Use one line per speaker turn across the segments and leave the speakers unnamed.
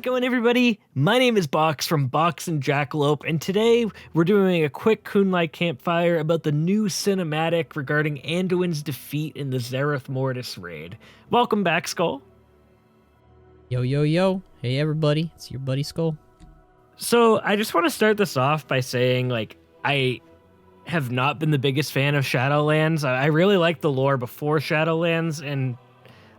it going, everybody? My name is Box from Box and Jackalope, and today we're doing a quick Kun-Lai Campfire about the new cinematic regarding Anduin's defeat in the Zereth Mortis raid. Welcome back, Skull.
Yo, yo, yo. Hey, everybody. It's your buddy Skull.
So, I just want to start this off by saying, I have not been the biggest fan of Shadowlands. I really liked the lore before Shadowlands, and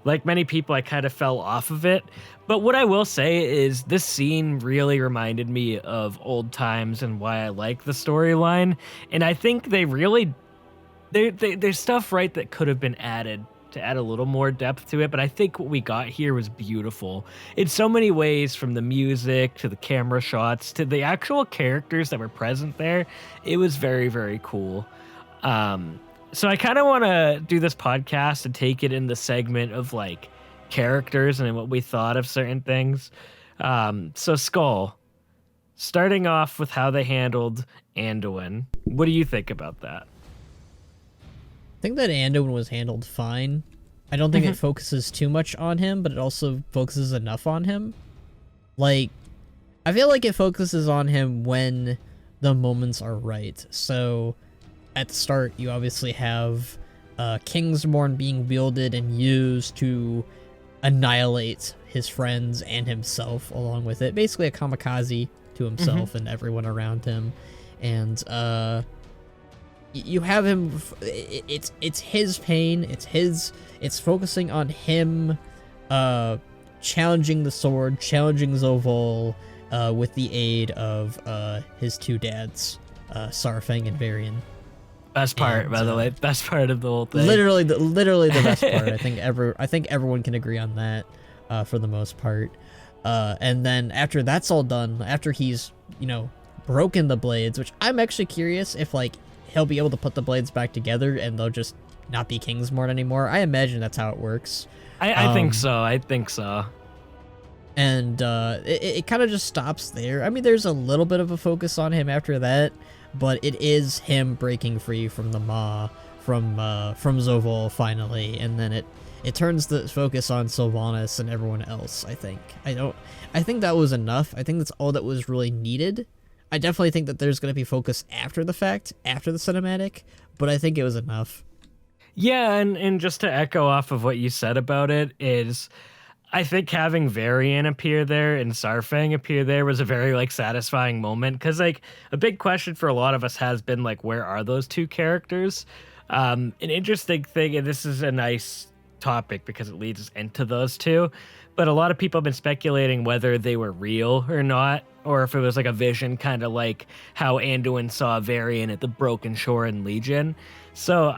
like many people, I kind of fell off of it. But what I will say is this scene really reminded me of old times and why I like the storyline. And I think there's stuff, right, that could have been added to add a little more depth to it. But I think what we got here was beautiful in so many ways, from the music to the camera shots to the actual characters that were present there. It was very, very cool. So I kind of want to do this podcast and take it in the segment of characters and what we thought of certain things. So Skull, starting off with how they handled Anduin, what do you think about that?
I think that Anduin was handled fine. I don't think it focuses too much on him, but it also focuses enough on him. I feel like it focuses on him when the moments are right. So at the start, you obviously have Kingsmorn being wielded and used to annihilate his friends and himself along with it. Basically a kamikaze to himself and everyone around him. And you have him, it's his pain, it's focusing on him challenging the sword, challenging Zovol with the aid of his two dads, Saurfang and Varian.
Best part, by the way. Best part of the whole thing.
Literally the best part. I think everyone can agree on that, for the most part. And then after that's all done, after he's broken the blades, which I'm actually curious if he'll be able to put the blades back together and they'll just not be Kingsmorn anymore. I imagine that's how it works.
I think so. I think so.
And it kind of just stops there. I mean, there's a little bit of a focus on him after that, but it is him breaking free from the Maw, from Zovol finally, and then it turns the focus on Sylvanas and everyone else. I think that was enough. I think that's all that was really needed. I definitely think that there's going to be focus after the fact, after the cinematic, but I think it was enough.
Yeah, and just to echo off of what you said about it is, I think having Varian appear there and Saurfang appear there was a very satisfying moment, because a big question for a lot of us has been where are those two characters? An interesting thing, and this is a nice topic because it leads us into those two, but a lot of people have been speculating whether they were real or not, or if it was a vision, kind of like how Anduin saw Varian at the Broken Shore in Legion. So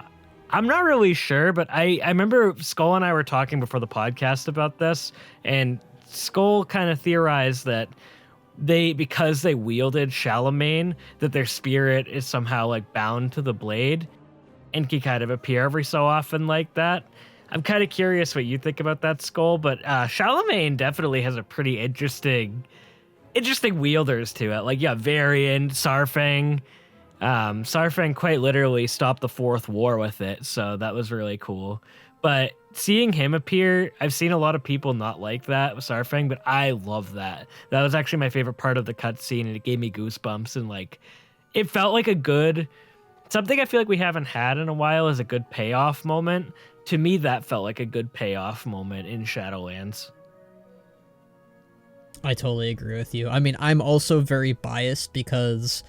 I'm not really sure, but I remember Skull and I were talking before the podcast about this, and Skull kind of theorized that because they wielded Charlemagne, that their spirit is somehow bound to the blade and can kind of appear every so often like that. I'm kind of curious what you think about that, Skull, but Charlemagne definitely has a pretty interesting wielders to it. Varian, Saurfang. Saurfang quite literally stopped the Fourth War with it, so that was really cool. But seeing him appear, I've seen a lot of people not like that with Saurfang, but I love that. That was actually my favorite part of the cutscene, and it gave me goosebumps, and it felt like something I feel like we haven't had in a while is a good payoff moment. To me, that felt like a good payoff moment in Shadowlands.
I totally agree with you. I mean, I'm also very biased because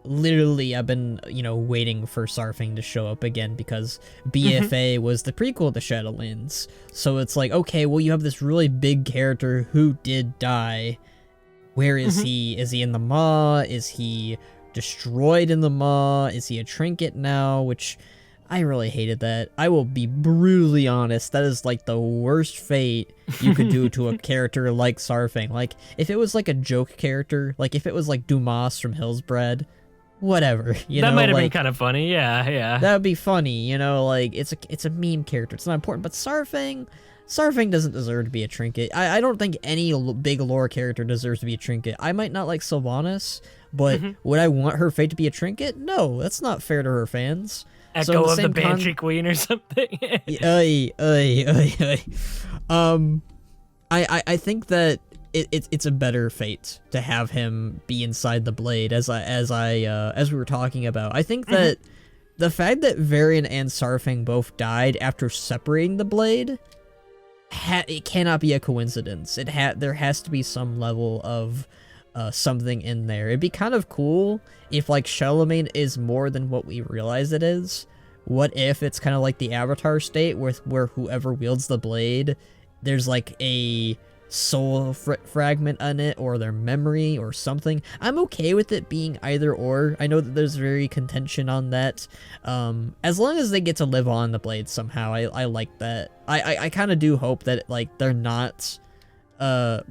literally I've been waiting for Saurfang to show up again, because BFA was the prequel to Shadowlands. So it's okay, well, you have this really big character who did die. Where is he? Is he in the Maw? Is he destroyed in the Maw? Is he a trinket now? Which I really hated that. I will be brutally honest. That is the worst fate you could do to a character like Saurfang. If it was a joke character, if it was Dumas from Hillsbred, whatever.
That might have been kind of funny. Yeah.
That would be funny. It's a meme character. It's not important. But Saurfang doesn't deserve to be a trinket. I don't think any big lore character deserves to be a trinket. I might not like Sylvanas, but would I want her fate to be a trinket? No, that's not fair to her fans.
Echo of the Banshee Queen or something.
I think that it's a better fate to have him be inside the blade, as we were talking about. I think that the fact that Varian and Sarfang both died after separating the blade, it cannot be a coincidence. There has to be some level of something in there. It'd be kind of cool if like Charlemagne is more than what we realize it is. What if it's kind of like the Avatar state where whoever wields the blade, there's like a soul fragment on it, or their memory or something. I'm okay with it being either or. I know that there's very contention on that. As long as they get to live on the blade somehow, I like that. I kind of do hope that like they're not. I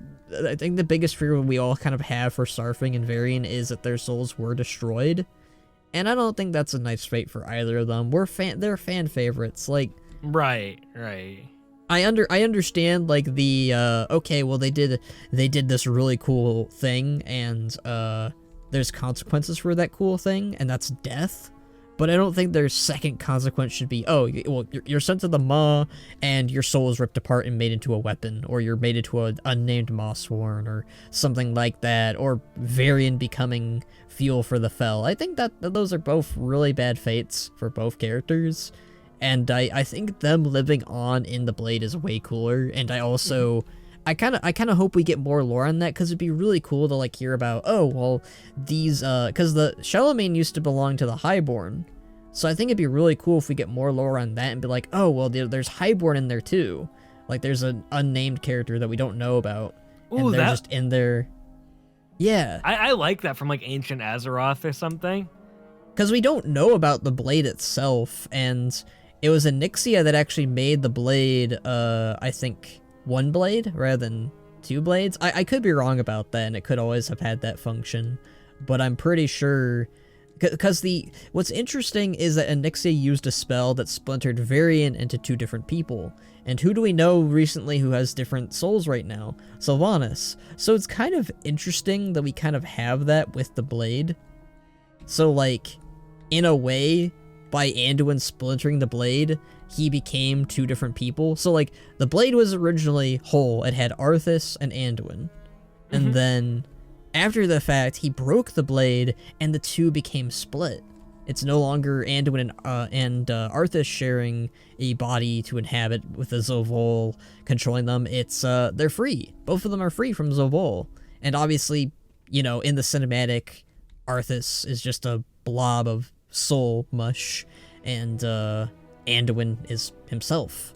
think the biggest fear we all kind of have for Sarfang and Varian is that their souls were destroyed, and I don't think that's a nice fate for either of them. They're fan favorites, like.
Right.
I understand like the okay, well they did this really cool thing, and there's consequences for that cool thing, and that's death. But I don't think their second consequence should be, oh, well, you're sent to the Maw, and your soul is ripped apart and made into a weapon, or you're made into an unnamed Mossworn, or something like that, or Varian becoming fuel for the Fel. I think that those are both really bad fates for both characters. And I think them living on in the blade is way cooler. And I also, I kind of hope we get more lore on that, because it'd be really cool to like hear about, oh, well, these, because the Charlemagne used to belong to the Highborn. So I think it'd be really cool if we get more lore on that and be like, oh, well, there's Highborn in there too. Like there's an unnamed character that we don't know about.
Ooh,
and they're just in there. Yeah.
I like that from like ancient Azeroth or something.
Because we don't know about the blade itself, and it was Onyxia that actually made the blade, I think, one blade rather than two blades. I could be wrong about that, and it could always have had that function, but I'm pretty sure, because what's interesting is that Onyxia used a spell that splintered Varian into two different people, and who do we know recently who has different souls right now? Sylvanas. So it's kind of interesting that we kind of have that with the blade. So like, in a way, by Anduin splintering the blade, he became two different people. So like, the blade was originally whole. It had Arthas and Anduin. And then after the fact, he broke the blade and the two became split. It's no longer Anduin and Arthas sharing a body to inhabit with a Zovol controlling them. It's they're free. Both of them are free from Zovol. And obviously, you know, in the cinematic, Arthas is just a blob of soul mush, and Anduin is himself.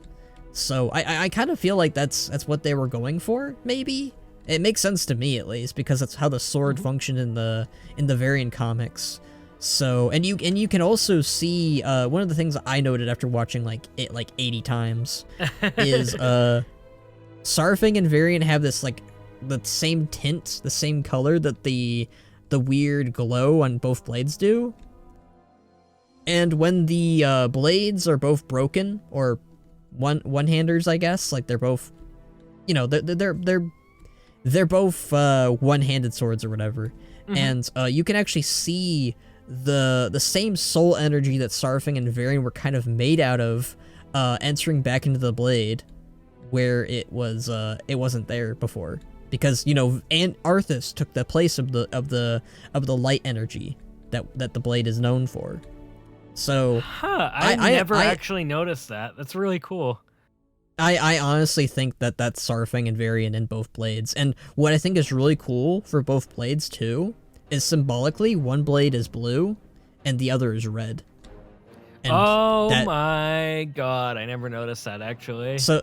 So I kind of feel like that's what they were going for. Maybe it makes sense to me, at least, because that's how the sword functioned in the Varian comics. So and you can also see one of the things I noted after watching it 80 times is Sarfang and Varian have this like the same tint, the same color that the weird glow on both blades do. And when the blades are both broken, or one-handers, I guess, like they're both, you know, they're both one-handed swords or whatever, and you can actually see the same soul energy that Sarfang and Varian were kind of made out of, entering back into the blade, where it wasn't there before, because you know, and Arthas took the place of the light energy that the blade is known for. So
I never actually noticed that. That's really cool.
I honestly think that that's Sarfang and Varian in both blades. And what I think is really cool for both blades too is symbolically one blade is blue and the other is red. And
my god, I never noticed that actually.
So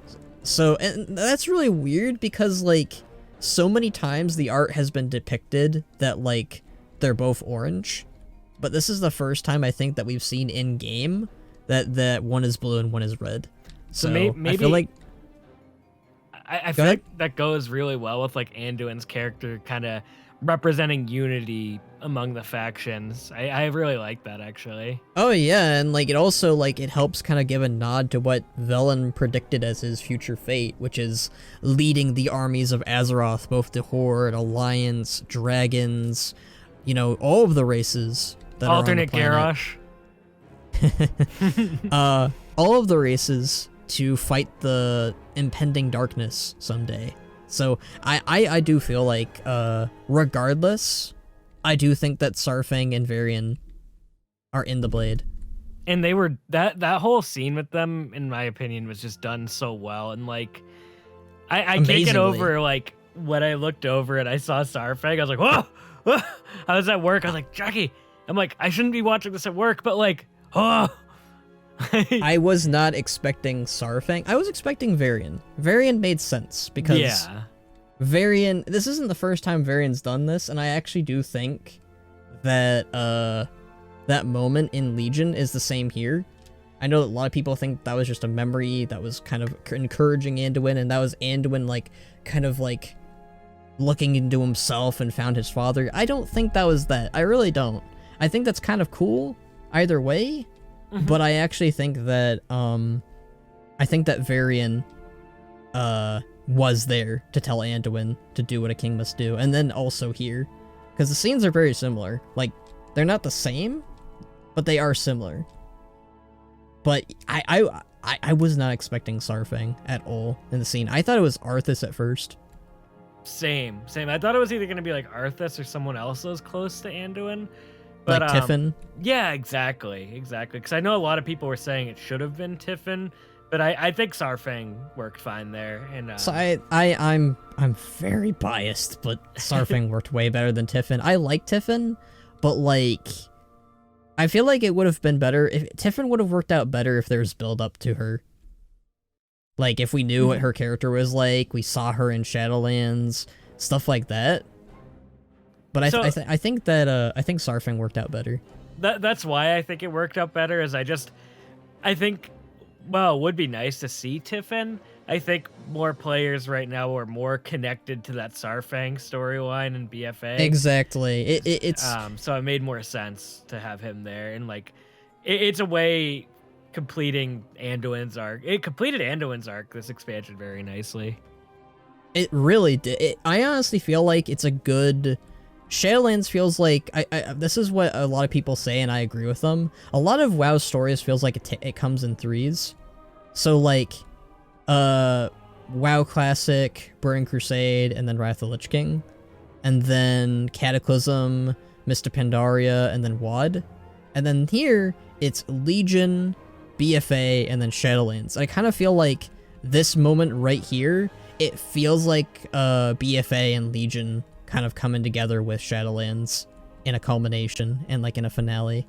and that's really weird, because like so many times the art has been depicted that like they're both orange. But this is the first time I think that we've seen in game that one is blue and one is red. So maybe I feel like
I feel like that goes really well with like Anduin's character kind of representing unity among the factions. I really like that actually.
Oh yeah, and like it also like it helps kind of give a nod to what Velen predicted as his future fate, which is leading the armies of Azeroth, both the Horde, Alliance, Dragons, you know, all of the races.
Alternate Garrosh.
All of the races to fight the impending darkness someday. So I do feel like, regardless, I do think that Sarfang and Varian are in the blade.
And they were that whole scene with them, in my opinion, was just done so well. And like, I can't get over like when I looked over and I saw Sarfang, I was like, whoa, whoa. I was at work. I was like, Jackie, I'm like, I shouldn't be watching this at work, but like, oh.
I was not expecting Sarfang. I was expecting Varian. Varian made sense because Varian. This isn't the first time Varian's done this, and I actually do think that that moment in Legion is the same here. I know that a lot of people think that was just a memory that was kind of encouraging Anduin, and that was Anduin like kind of like looking into himself and found his father. I don't think that was that. I really don't. I think that's kind of cool either way, but I actually think that Varian was there to tell Anduin to do what a king must do, and then also here, because the scenes are very similar. Like, they're not the same, but they are similar. But I was not expecting Sarfang at all in the scene. I thought it was Arthas at first.
Same. I thought it was either going to be like Arthas or someone else that was close to Anduin. But,
like Tiffin? Yeah,
exactly. Because I know a lot of people were saying it should have been Tiffin, but I think Sarfang worked fine there. And
so I'm very biased, but Sarfang worked way better than Tiffin. I like Tiffin, but like, I feel like it would have been better if Tiffin would have worked out better if there was build up to her. Like, if we knew what her character was like, we saw her in Shadowlands, stuff like that. But I think Sarfang worked out better.
That's why I think it worked out better. I think, well, it would be nice to see Tiffin. I think more players right now are more connected to that Sarfang storyline in BFA.
Exactly. It's
so it made more sense to have him there, and like, it's a way completing Anduin's arc. It completed Anduin's arc, this expansion, very nicely.
It really did. I honestly feel like it's a good. Shadowlands feels like this is what a lot of people say, and I agree with them. A lot of WoW stories feels like it comes in threes. So like, WoW Classic, Burning Crusade, and then Wrath of the Lich King, and then Cataclysm, Mist of Pandaria, and then WoD, and then here it's Legion, BFA, and then Shadowlands. I kind of feel like this moment right here, it feels like BFA and Legion kind of coming together with Shadowlands in a culmination and like in a finale.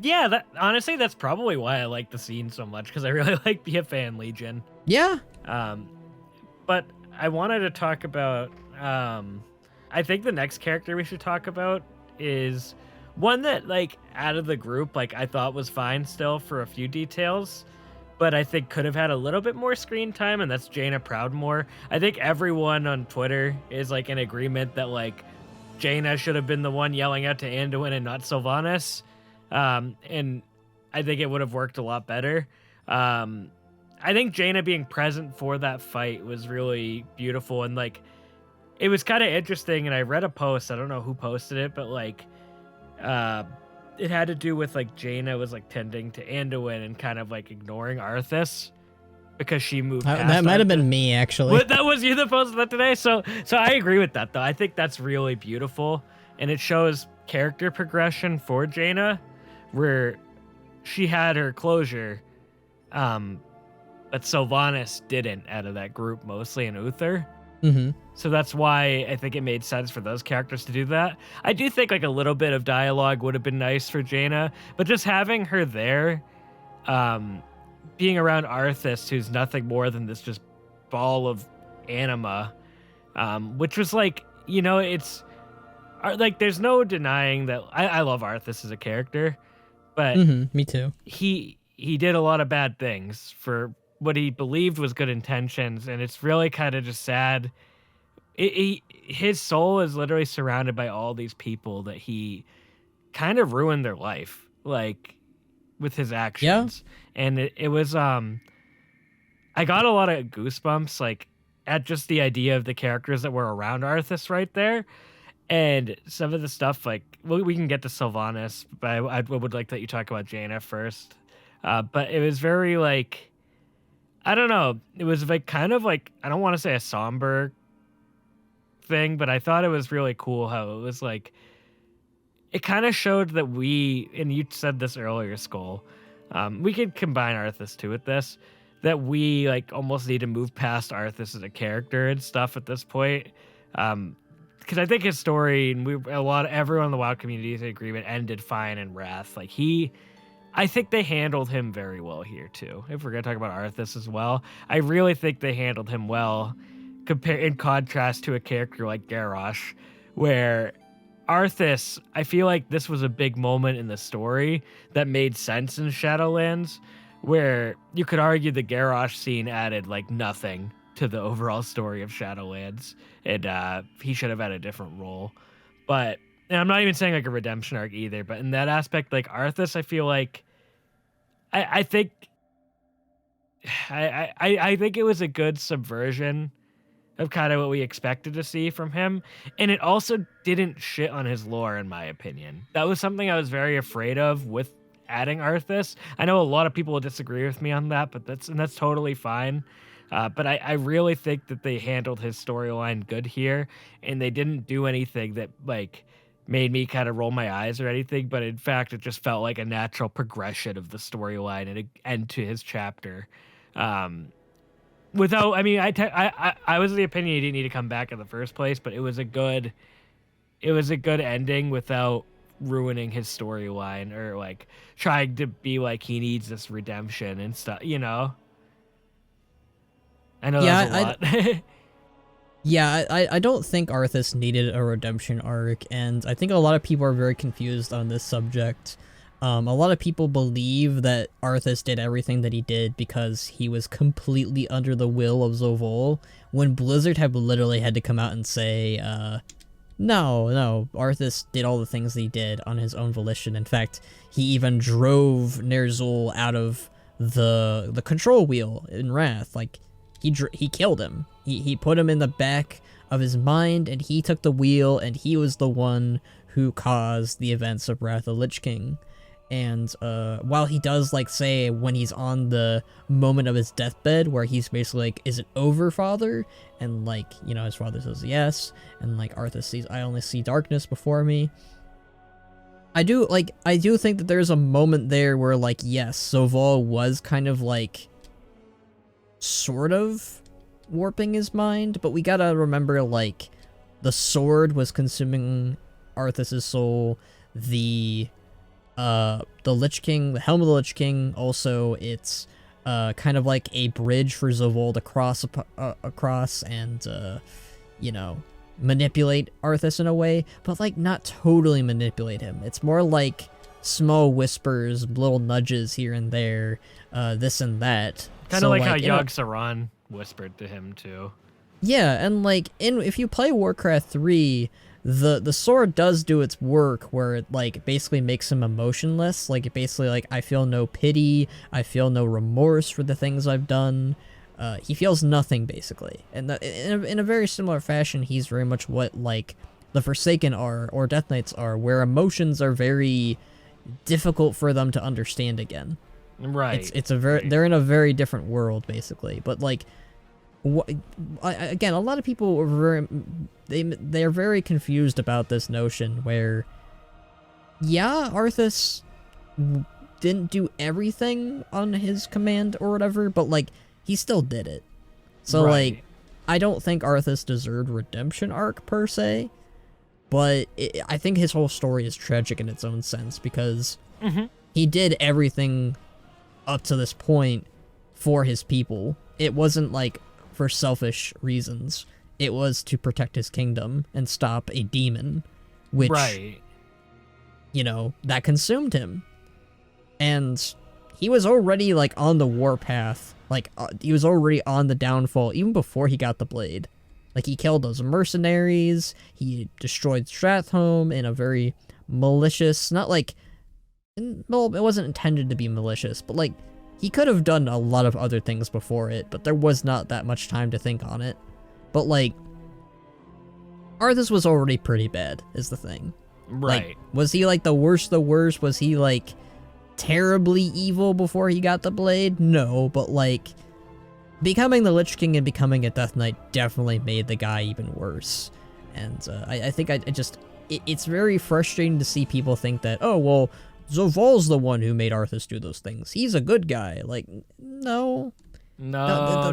Yeah, honestly, that's probably why I like the scene so much, because I really like BFA and Legion.
Yeah.
But I wanted to talk about, I think the next character we should talk about is one that, like, out of the group, like, I thought was fine still for a few details, but I think could have had a little bit more screen time, and that's Jaina Proudmoore. I think everyone on Twitter is, like, in agreement that, like, Jaina should have been the one yelling out to Anduin and not Sylvanas. And I think it would have worked a lot better. I think Jaina being present for that fight was really beautiful, and like, it was kind of interesting. And I read a post, I don't know who posted it, but like, it had to do with like Jaina was like tending to Anduin and kind of like ignoring Arthas because she moved past
that might have
Arthas.
been me, actually.
What, that was you that posted that today? So I agree with that, though. I think that's really beautiful, and it shows character progression for Jaina, where she had her closure, but Sylvanas didn't out of that group, mostly in Uther. So that's why I think it made sense for those characters to do that. I do think like a little bit of dialogue would have been nice for Jaina, but just having her there, being around Arthas, who's nothing more than this just ball of anima, which was like, you know, it's like, there's no denying that I love Arthas as a character, but
me too.
He did a lot of bad things for what he believed was good intentions, and it's really kind of just sad. His soul is literally surrounded by all these people that he kind of ruined their life, like, with his actions. Yeah. And it was I got a lot of goosebumps, like, at just the idea of the characters that were around Arthas right there. And some of the stuff, like, we can get to Sylvanas, but I would like to let you talk about Jaina first. But it was very, like, I don't know. It was, like, kind of, like, I don't want to say a somber thing, but I thought it was really cool how it was like it kind of showed that and you said this earlier, Skull, we could combine Arthas too with this, that we like almost need to move past Arthas as a character and stuff at this point. Because I think his story, and everyone in the WoW community is in agreement, ended fine in Wrath. Like I think they handled him very well here too. If we're gonna talk about Arthas as well, I really think they handled him well, in contrast to a character like Garrosh, where Arthas, I feel like this was a big moment in the story that made sense in Shadowlands, where you could argue the Garrosh scene added like nothing to the overall story of Shadowlands, and he should have had a different role. But and I'm not even saying like a redemption arc either, but in that aspect, like Arthas, I feel like I think I think it was a good subversion of kind of what we expected to see from him, and it also didn't shit on his lore, in my opinion. That was something I was very afraid of with adding Arthas. I know a lot of people will disagree with me on that, but that's totally fine. But I really think that they handled his storyline good here, and they didn't do anything that like made me kind of roll my eyes or anything. But in fact, it just felt like a natural progression of the storyline and an end to his chapter. Without, I mean, I was of the opinion he didn't need to come back in the first place, but it was a good ending without ruining his storyline or like trying to be like he needs this redemption and stuff, you know. I know that's a lot.
Yeah, I don't think Arthas needed a redemption arc, and I think a lot of people are very confused on this subject. A lot of people believe that Arthas did everything that he did because he was completely under the will of Zovol, when Blizzard have literally had to come out and say, no, Arthas did all the things that he did on his own volition. In fact, he even drove Ner'zhul out of the control wheel in Wrath. Like, he killed him. He put him in the back of his mind, and he took the wheel, and he was the one who caused the events of Wrath of the Lich King. And while he does like say when he's on the moment of his deathbed where he's basically like, is it over, father? And like, you know, his father says yes, and like Arthas sees, I only see darkness before me. I do think that there's a moment there where like, yes, Zovol was kind of like sort of warping his mind, but we gotta remember like the sword was consuming Arthas's soul, the Lich King, the Helm of the Lich King, also it's kind of like a bridge for Zovol to cross across and you know, manipulate Arthas in a way, but like not totally manipulate him. It's more like small whispers, little nudges here and there, this and that.
Kind of like how Yogg-Saron whispered to him too.
Yeah, and like if you play Warcraft 3, the sword does do its work where it like basically makes him emotionless. Like it basically like, I feel no pity, I feel no remorse for the things I've done. He feels nothing basically, and in a very similar fashion, he's very much what like the Forsaken are or Death Knights are, where emotions are very difficult for them to understand again.
Right.
They're in a very different world basically, but like. Again, a lot of people are they're very confused about this notion where, yeah, Arthas didn't do everything on his command or whatever, but like he still did it. So like, I don't think Arthas deserved redemption arc per se, but I think his whole story is tragic in its own sense because he did everything up to this point for his people. It wasn't like for selfish reasons. It was to protect his kingdom and stop a demon, which, you know, that consumed him. And he was already, like, on the warpath. Like, he was already on the downfall even before he got the blade. Like, he killed those mercenaries, he destroyed Stratholme in a very malicious, not like, well, it wasn't intended to be malicious, but like, he could have done a lot of other things before it, but there was not that much time to think on it. But, like, Arthas was already pretty bad, is the thing.
Right.
Like, was he, like, the worst? Was he, like, terribly evil before he got the blade? No, but, like, becoming the Lich King and becoming a Death Knight definitely made the guy even worse. And I think it's very frustrating to see people think that, oh, well, Zoval's the one who made Arthas do those things. He's a good guy. Like, no.
No.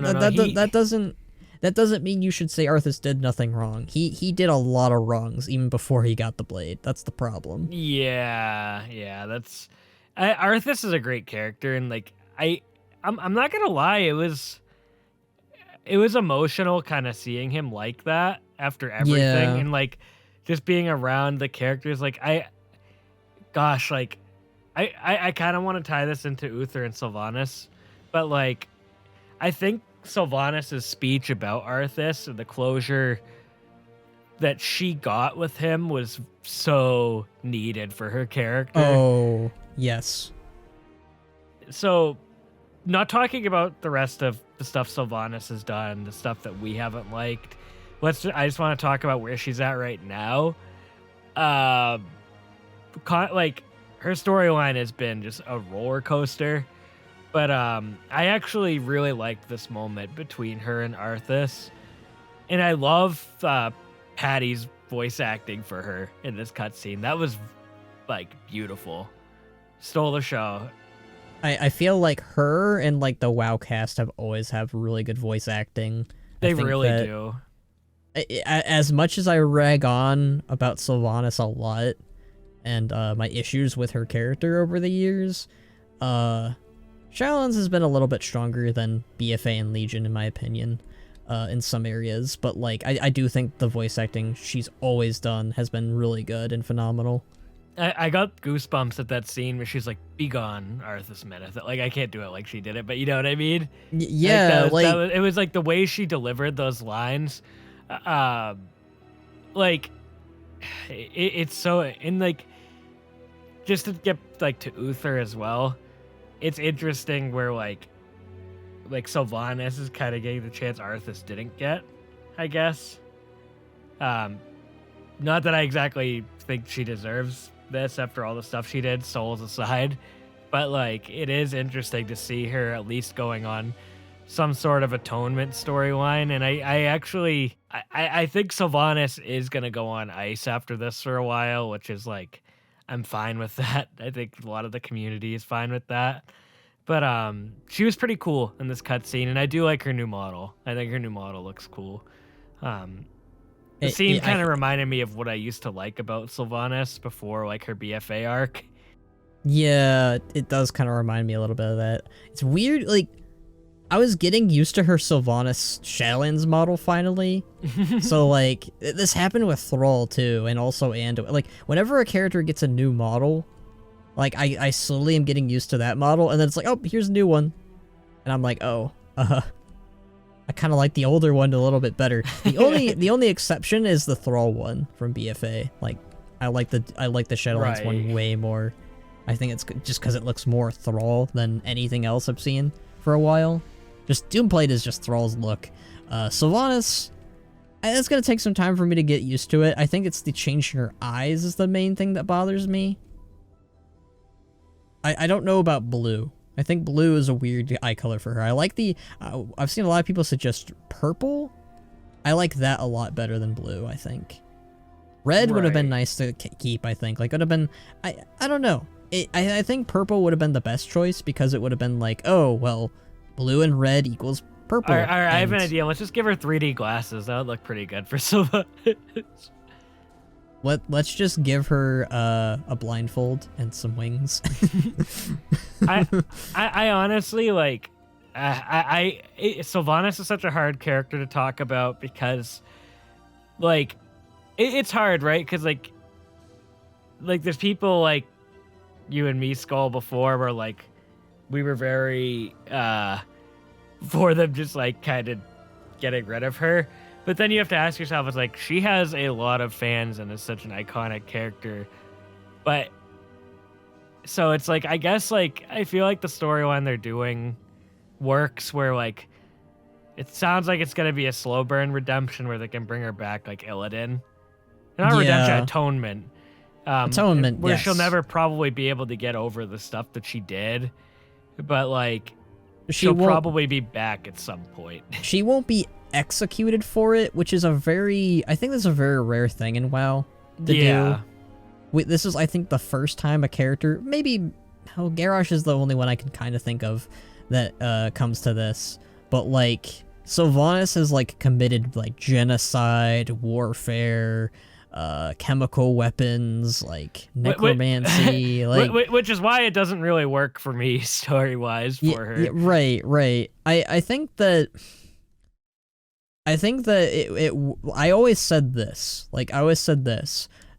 That doesn't mean you should say Arthas did nothing wrong. He did a lot of wrongs even before he got the blade. That's the problem.
Yeah, Arthas is a great character, and like I'm not gonna lie, it was emotional kind of seeing him like that after everything, and like just being around the characters. Like I kind of want to tie this into Uther and Sylvanas, but like I think Sylvanas' speech about Arthas and the closure that she got with him was so needed for her character.
Oh, yes.
So, not talking about the rest of the stuff Sylvanas has done, the stuff that we haven't liked. I just want to talk about where she's at right now. Like her storyline has been just a roller coaster. But I actually really liked this moment between her and Arthas. And I love Patty's voice acting for her in this cutscene. That was, like, beautiful. Stole the show.
I feel like her and, like, the WoW cast have always have really good voice acting.
They really do.
As much as I rag on about Sylvanas a lot, and my issues with her character over the years, Shadowlands has been a little bit stronger than BFA and Legion, in my opinion, in some areas. But, like, I do think the voice acting she's always done has been really good and phenomenal.
I got goosebumps at that scene where she's like, "Be gone, Arthas Meneth." Like, I can't do it like she did it, but you know what I mean?
Yeah,
it was like the way she delivered those lines. Like, it's so... And, like, just to get, like, to Uther as well, it's interesting where like Sylvanas is kind of getting the chance Arthas didn't get, I guess. Not that I exactly think she deserves this after all the stuff she did, souls aside, but like it is interesting to see her at least going on some sort of atonement storyline. And I think Sylvanas is gonna go on ice after this for a while, which is like, I'm fine with that. I think a lot of the community is fine with that. But she was pretty cool in this cutscene, and I do like her new model. I think her new model looks cool. The scene kind of reminded me of what I used to like about Sylvanas before, like her BFA arc.
Yeah, it does kind of remind me a little bit of that. It's weird, like, I was getting used to her Sylvanas Shadowlands model finally. So, like, this happened with Thrall, too, and also Anduin. Like, whenever a character gets a new model, like, I slowly am getting used to that model, and then it's like, oh, here's a new one. And I'm like, oh, I kind of like the older one a little bit better. The only exception is the Thrall one from BFA. Like, I like the Shadowlands one way more. I think it's just because it looks more Thrall than anything else I've seen for a while. Just Doomplate is just Thrall's look. Sylvanas, it's gonna take some time for me to get used to it. I think it's the changing her eyes is the main thing that bothers me. I don't know about blue. I think blue is a weird eye color for her. I like the... I've seen a lot of people suggest purple. I like that a lot better than blue, I think. Red would have been nice to keep, I think. Like, it would have been... I don't know. I think purple would have been the best choice because it would have been like, oh, well, blue and red equals purple.
All right, I have an idea. Let's just give her 3D glasses. That would look pretty good for Sylvanas.
Let's just give her a blindfold and some wings.
I honestly, like, Sylvanas is such a hard character to talk about because, like, it's hard, right? Because, like, there's people like you and me, Skull, before where, like, we were very for them just, like, kind of getting rid of her. But then you have to ask yourself, it's like, she has a lot of fans and is such an iconic character. But, so it's like, I guess, like, I feel like the storyline they're doing works where, like, it sounds like it's going to be a slow burn redemption where they can bring her back, like Illidan. Not redemption, atonement.
Atonement,
where
yes.
she'll never probably be able to get over the stuff that she did. But, like, she'll probably be back at some point.
She won't be executed for it, which is I think that's a very rare thing in WoW to
Yeah.
do. This is, I think, the first time a character, maybe, oh, Garrosh is the only one I can kind of think of that comes to this, but like Sylvanas has like committed like genocide, warfare, chemical weapons, like necromancy,
which is why it doesn't really work for me story wise for her.
Yeah, right. I think that I always said this.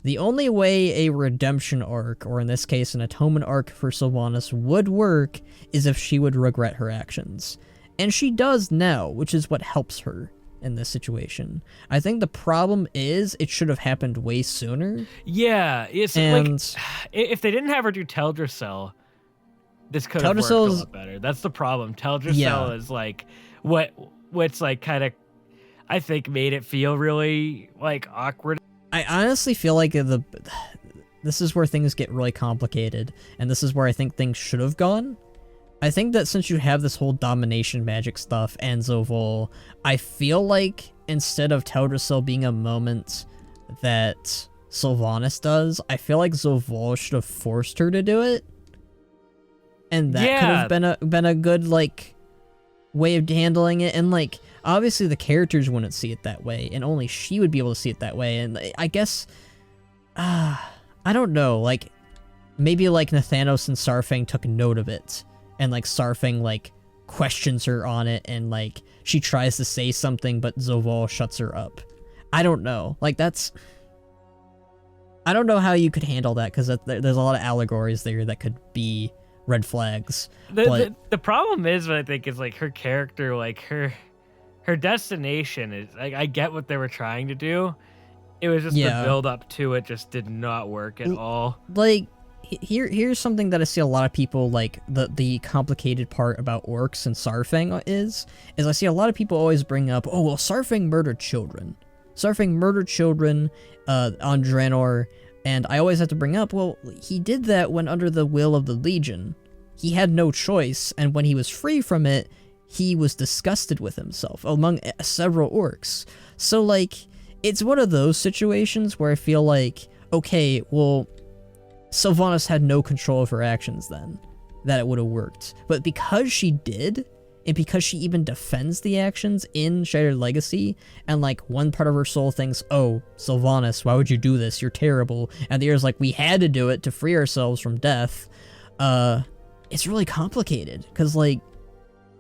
The only way a redemption arc, or in this case an atonement arc for Sylvanas, would work is if she would regret her actions. And she does now, which is what helps her in this situation. I think the problem is it should have happened way sooner.
Yeah, it's like if they didn't have her do Teldrassil, this could have worked a lot better. That's the problem. Teldrassil is like what's like kind of, I think, made it feel really like awkward.
I honestly feel like this is where things get really complicated, and this is where I think things should have gone. I think that since you have this whole domination magic stuff and Zovol, I feel like instead of Teldrassil being a moment that Sylvanas does, I feel like Zovol should have forced her to do it. And that could have been a good like way of handling it, and like obviously the characters wouldn't see it that way, and only she would be able to see it that way. And I guess I don't know, like maybe like Nathanos and Sarfang took note of it, and like Sarfang like questions her on it, and like she tries to say something but Zovol shuts her up. I don't know, like I don't know how you could handle that, because there's a lot of allegories there that could be red flags.
The problem is, what I think is like her character, like her destination is like, I get what they were trying to do. It was just the build up to it just did not work at all. Like
here's something that I see a lot of people like the complicated part about orcs and Sarfang is I see a lot of people always bring up, oh well, Sarfang murdered children on Draenor, and I always have to bring up, well, he did that when under the will of the Legion. He had no choice, and when he was free from it, he was disgusted with himself among several orcs. So like, it's one of those situations where I feel like, okay, well, Sylvanas had no control of her actions then, that it would have worked. But because she did, and because she even defends the actions in Shattered Legacy, and like one part of her soul thinks, oh, Sylvanas, why would you do this? You're terrible. And the other's like, we had to do it to free ourselves from death. It's really complicated, because like,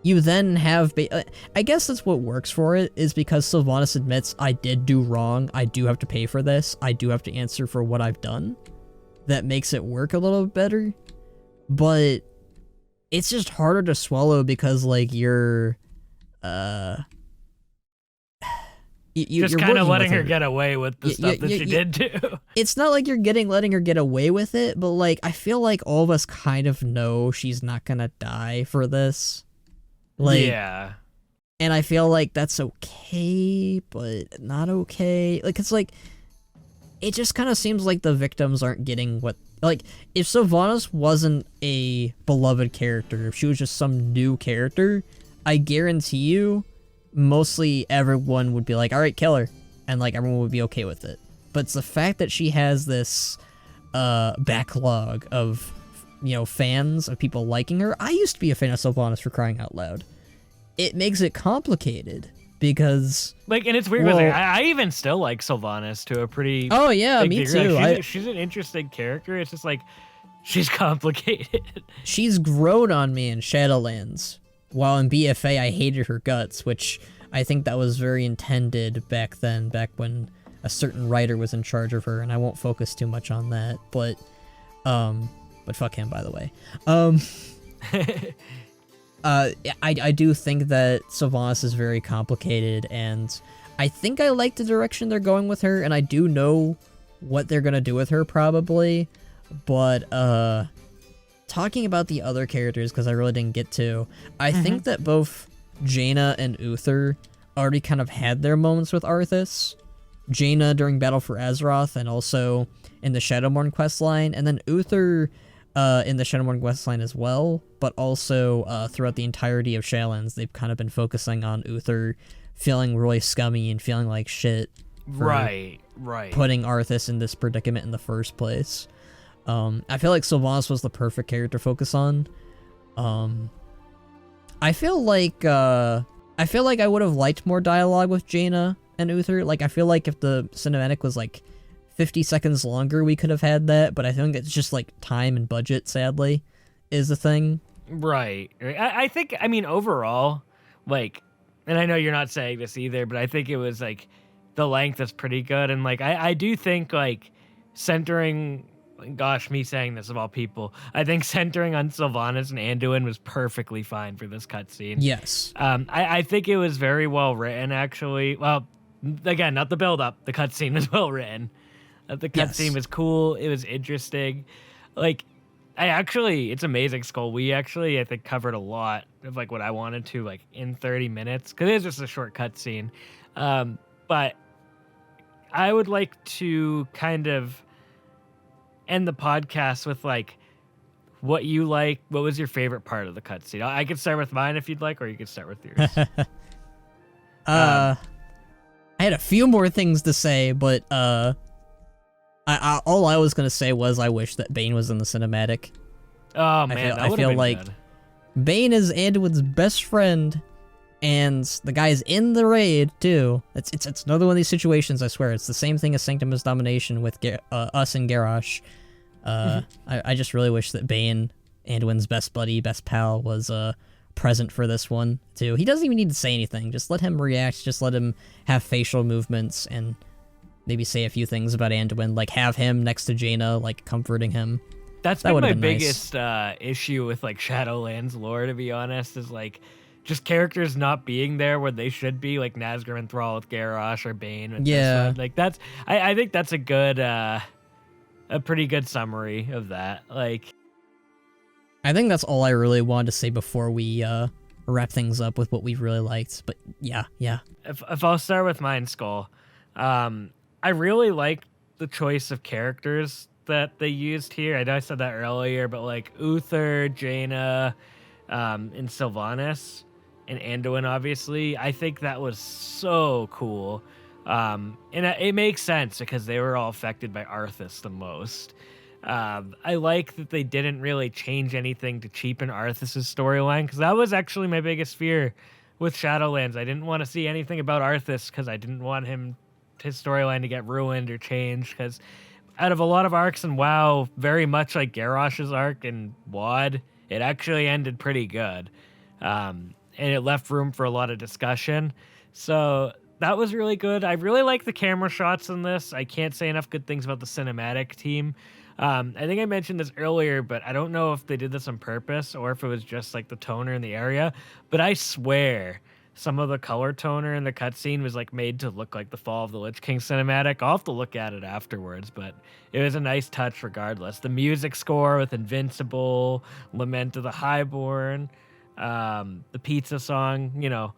you then have, I guess that's what works for it, is because Sylvanas admits, I did do wrong, I do have to pay for this, I do have to answer for what I've done. That makes it work a little bit better. But it's just harder to swallow, because like you're
just kind of letting her get away with the stuff that she did too.
It's not like you're letting her get away with it, but like I feel like all of us kind of know she's not gonna die for this. Like, yeah. And I feel like that's okay, but not okay. Like, it's like, it just kind of seems like the victims aren't getting what, like, if Sylvanas wasn't a beloved character, if she was just some new character, I guarantee you, mostly everyone would be like, all right, kill her. And like, everyone would be okay with it. But it's the fact that she has this backlog of, you know, fans, of people liking her. I used to be a fan of Sylvanas, for crying out loud. It makes it complicated, because
like, and it's weird, because like, I even still like Sylvanas to a pretty
me too.
Like, she's an interesting character. It's just like, she's complicated.
She's grown on me in Shadowlands, while in BFA I hated her guts, which I think that was very intended back then, back when a certain writer was in charge of her, and I won't focus too much on that, but fuck him, by the way. I do think that Sylvanas is very complicated, and I think I like the direction they're going with her, and I do know what they're gonna do with her, probably, but talking about the other characters, because I really didn't get to, I think that both Jaina and Uther already kind of had their moments with Arthas. Jaina during Battle for Azeroth, and also in the Shadowmourne questline, and then Uther in the Shadowmoon questline as well, but also throughout the entirety of Shadowlands, they've kind of been focusing on Uther feeling really scummy and feeling like shit for
Right.
putting Arthas in this predicament in the first place. I feel like Sylvanas was the perfect character to focus on. I feel like I would have liked more dialogue with Jaina and Uther. Like, I feel like if the cinematic was like 50 seconds longer, we could have had that, but I think it's just like time and budget, sadly, is the thing.
Right. I think, I mean, overall, like, and I know you're not saying this either, but I think it was like the length is pretty good. And like, I do think like centering, gosh, me saying this of all people, I think centering on Sylvanas and Anduin was perfectly fine for this cutscene.
Yes.
I think it was very well written, actually. Well, again, not the build up. The cutscene was well written. The cutscene was cool. It was interesting. Like, it's amazing, Skull. We actually, I think, covered a lot of like what I wanted to, like, in 30 minutes, because it is just a short cutscene. But I would like to kind of end the podcast with like what you like. What was your favorite part of the cutscene? I could start with mine if you'd like, or you could start with yours.
I had a few more things to say, but all I was gonna say was I wish that Bane was in the cinematic.
Oh man,
I feel like
good.
Bane is Anduin's best friend, and the guy's in the raid too. It's another one of these situations. I swear, it's the same thing as Sanctimus Domination with us and Garrosh. I just really wish that Bane, Anduin's best buddy, best pal, was present for this one too. He doesn't even need to say anything. Just let him react. Just let him have facial movements and maybe say a few things about Anduin. Like, have him next to Jaina, like, comforting him.
That been my biggest issue with like Shadowlands lore, to be honest, is like just characters not being there where they should be, like Nazgûl and Thrall with Garrosh or Bane with this one. Like, that's I think that's a pretty good summary of that. Like,
I think that's all I really wanted to say before we wrap things up with what we really liked. But yeah.
If I'll start with mine, Skull, I really like the choice of characters that they used here. I know I said that earlier, but like Uther, Jaina, and Sylvanas, and Anduin, obviously, I think that was so cool. And it makes sense because they were all affected by Arthas the most. I like that they didn't really change anything to cheapen Arthas's storyline, because that was actually my biggest fear with Shadowlands. I didn't want to see anything about Arthas because I didn't want his storyline to get ruined or changed, because out of a lot of arcs in WoW, very much like Garrosh's arc in WoD, it actually ended pretty good. And it left room for a lot of discussion. So that was really good. I really like the camera shots in this. I can't say enough good things about the cinematic team. I think I mentioned this earlier, but I don't know if they did this on purpose or if it was just like the toner in the area. But I swear some of the color toner in the cutscene was like made to look like the Fall of the Lich King cinematic. I'll have to look at it afterwards, but it was a nice touch regardless. The music score with Invincible, Lament of the Highborn, the pizza song, you know.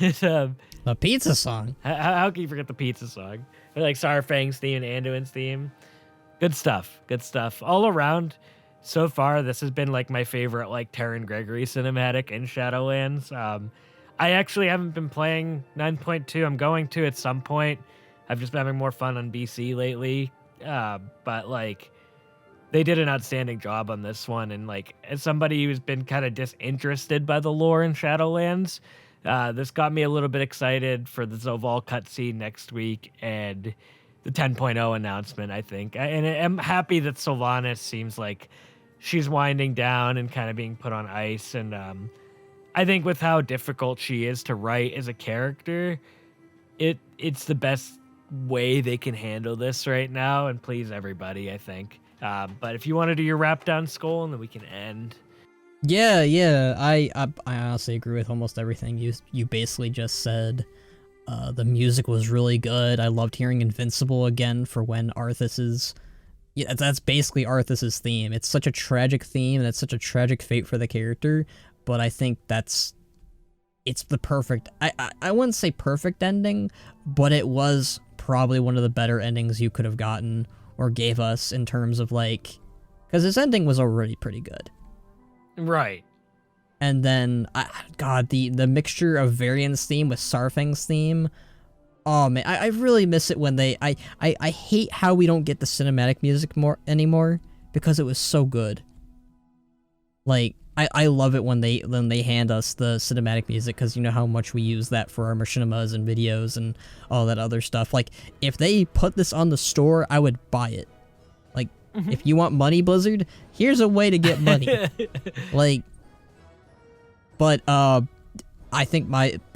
The pizza song?
How can you forget the pizza song? Like Sarfang's theme and Anduin's theme. Good stuff. All around, so far, this has been like my favorite like Terran Gregory cinematic in Shadowlands. I actually haven't been playing 9.2. I'm going to at some point. I've just been having more fun on BC lately. But like, they did an outstanding job on this one. And like, as somebody who's been kind of disinterested by the lore in Shadowlands, this got me a little bit excited for the Zoval cutscene next week and the 10.0 announcement, I think. And I'm happy that Sylvanas seems like she's winding down and kind of being put on ice. And I think with how difficult she is to write as a character, it's the best way they can handle this right now and please everybody, I think. But if you want to do your wrap down, Skull, and then we can end.
Yeah. I honestly agree with almost everything you basically just said. The music was really good. I loved hearing Invincible again for when Arthas's... Yeah, that's basically Arthas's theme. It's such a tragic theme, and it's such a tragic fate for the character, but I think it's the perfect... I wouldn't say perfect ending, but it was probably one of the better endings you could have gotten or gave us in terms of, like... because his ending was already pretty good.
Right.
And then, God, the mixture of Varian's theme with Sarfang's theme. Oh man, I really miss it when they. I hate how we don't get the cinematic music anymore because it was so good. Like I love it when they hand us the cinematic music because you know how much we use that for our machinimas and videos and all that other stuff. Like if they put this on the store, I would buy it. Like if you want money, Blizzard, here's a way to get money. Like. But I think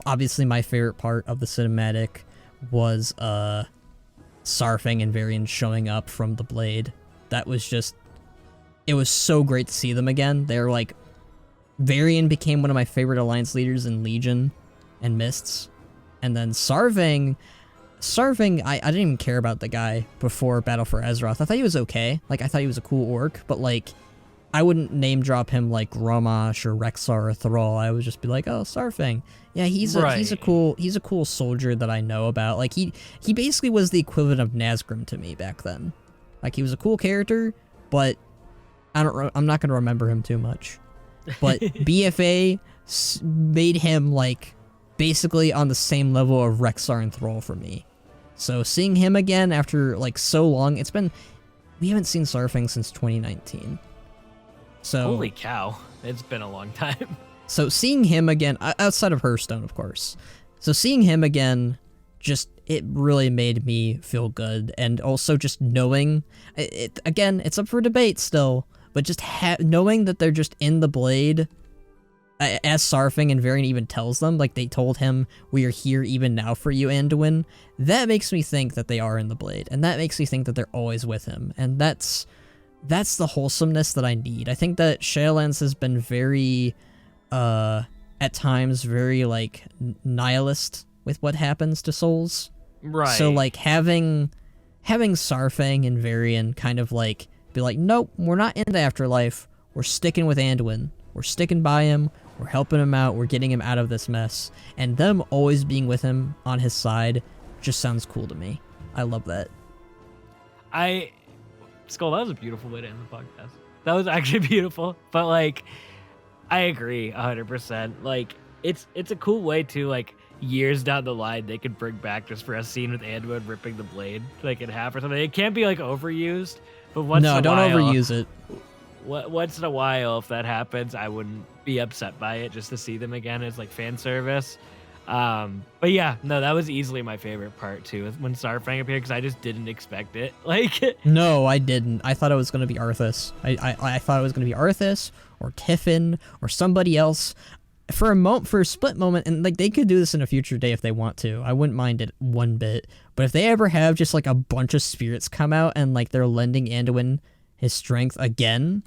obviously my favorite part of the cinematic was Sarfang and Varian showing up from the Blade. That was just, it was so great to see them again. They're like, Varian became one of my favorite alliance leaders in Legion and Mists, and then Sarfang, I didn't even care about the guy before Battle for Azeroth. I thought he was okay. Like I thought he was a cool orc, but like. I wouldn't name drop him like Romash or Rexar or Thrall. I would just be like, oh, Sarfang. Yeah, he's a cool soldier that I know about. Like he basically was the equivalent of Nazgrim to me back then. Like he was a cool character, but I'm not gonna remember him too much. But BFA made him like basically on the same level of Rexar and Thrall for me. So seeing him again after like so long, we haven't seen Sarfang since 2019. So,
holy cow, it's been a long time.
So seeing him again, outside of Hearthstone, of course. So seeing him again, it really made me feel good. And also just knowing, again, it's up for debate still, but just knowing that they're just in the Blade, as Sarfang and Varian even tells them, like they told him, we are here even now for you, Anduin, that makes me think that they are in the Blade. And that makes me think that they're always with him. And that's the wholesomeness that I need. I think that Shadowlands has been very, at times, very, like, nihilist with what happens to souls.
Right.
So, like, having Sarfang and Varian kind of, like, be like, nope, we're not in the afterlife. We're sticking with Anduin. We're sticking by him. We're helping him out. We're getting him out of this mess. And them always being with him on his side just sounds cool to me. I love that.
Skull, that was a beautiful way to end the podcast. That was actually beautiful. But like, I agree 100%. Like, it's a cool way to, like, years down the line, they could bring back just for a scene with Anduin ripping the blade, like, in half or something. It can't be, like, overused, but once in a while...
No, don't overuse it.
Once in a while, if that happens, I wouldn't be upset by it just to see them again as, like, fan service. But yeah, no, that was easily my favorite part too, when Sarfang appeared, because I just didn't expect it. Like,
no, I didn't. I thought it was going to be Arthas. I thought it was going to be Arthas or Tiffin or somebody else for a split moment. And like, they could do this in a future day if they want to. I wouldn't mind it one bit. But if they ever have just like a bunch of spirits come out and like they're lending Anduin his strength again,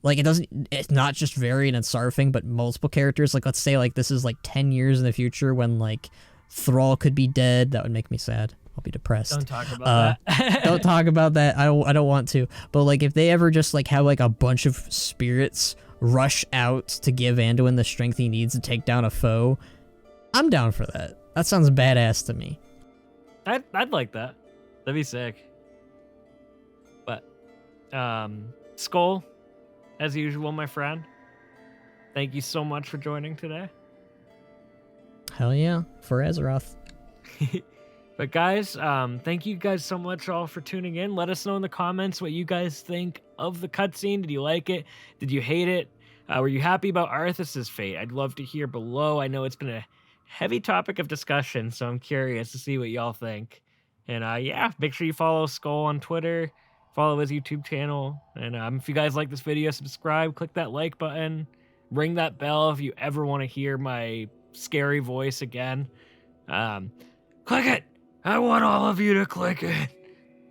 like it's not just Varian and Sarfang, but multiple characters. Like, let's say like this is like 10 years in the future when like Thrall could be dead. That would make me sad. I'll be depressed.
Don't talk about that.
Don't talk about that. I don't want to. But like, if they ever just like have like a bunch of spirits rush out to give Anduin the strength he needs to take down a foe, I'm down for that. That sounds badass to me.
I'd like that. That'd be sick. But Skull, as usual, my friend, thank you so much for joining today.
Hell yeah, for Azeroth.
But guys, thank you guys so much all for tuning in. Let us know in the comments what you guys think of the cutscene. Did you like it? Did you hate it? Were you happy about Arthas's fate? I'd love to hear below. I know it's been a heavy topic of discussion, so I'm curious to see what y'all think. And yeah, make sure you follow Skull on Twitter. Follow his YouTube channel. And if you guys like this video, subscribe, click that like button, ring that bell if you ever want to hear my scary voice again. Click it! I want all of you to click it.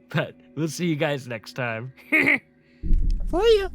But we'll see you guys next time.
For you.